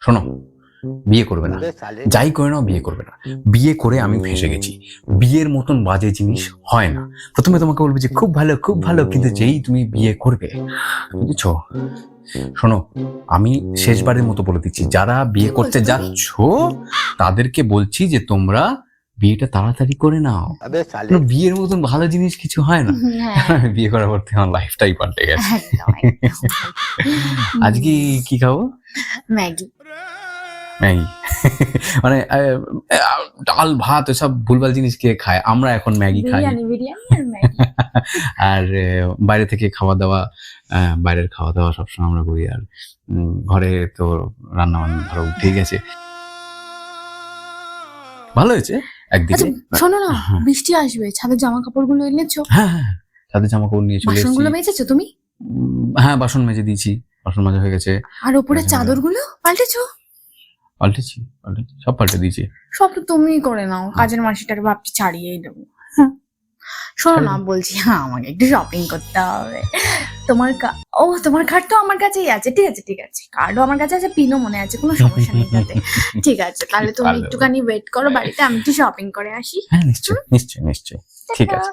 শোনো, বিয়ে করবে না, যাই করে নাও বিয়ে করবে না। বিয়ে করে আমি ফেঁসে গেছি। বিয়ের মতন বাজে জিনিস হয় না। প্রথমে তোমাকে বলবে যে খুব ভালো খুব ভালো, কিন্তু যেই তুমি বিয়ে করবে, বুঝছো? শোনো, আমি শেষবারের মতো বলে দিচ্ছি, যারা বিয়ে করতে যাচ্ছ তাদেরকে বলছি যে তোমরা বিয়েটা তাড়াতাড়ি করে নাও। বিয়ের মতন ভালো জিনিস কিছু হয় না। বিয়ে করার পর থেকে আমার লাইফটাই পাল্টে গেছে। আজকে কি খাবো? ম্যাগি। ম্যাগি মানে ডাল ভাত এসব ভুলভাল জিনিস কে খায়? আমরা এখন ম্যাগি খাই। আর বাইরে থেকে খাওয়া দাওয়া, বাইরের খাওয়া দাওয়া সবসময় আমরা করি। আর ঘরে তো রান্না বান্না ধরো উঠেই গেছে। ভালো হয়েছে একদিকে। শোনো না, বৃষ্টি আসবে, ছাদের জামা কাপড়গুলো এনেছো? হ্যাঁ হ্যাঁ, ছাদের জামা কাপড় নিয়ে চলে এসেছি। বাসনগুলো মেজেছো তুমি? হ্যাঁ, বাসন মেজে দিয়েছি, বাসন মাজা হয়ে গেছে। আর উপরে চাদরগুলো পাল্টেছো? পাল্টেছি, সব পাল্টে দিয়েছি। সব তো তুমিই করে নাও, কাজের মাসিটাকে ভাবছি ছাড়িয়েই দেবো। শোনো না, বলছি আমাকে একটু শপিং করতে হবে। তোমার তোমার কার্ড তো আমার কাছেই আছে। ঠিক আছে ঠিক আছে, কার্ডও আমার কাছে আছে, পিনও মনে আছে, কোনো সমস্যা নেই তাতে। ঠিক আছে, তাহলে তুমি একটুখানি ওয়েট করো বাড়িতে, আমি একটু শপিং করে আসি। হ্যাঁ নিশ্চয়ই নিশ্চয়ই নিশ্চয়ই, ঠিক আছে।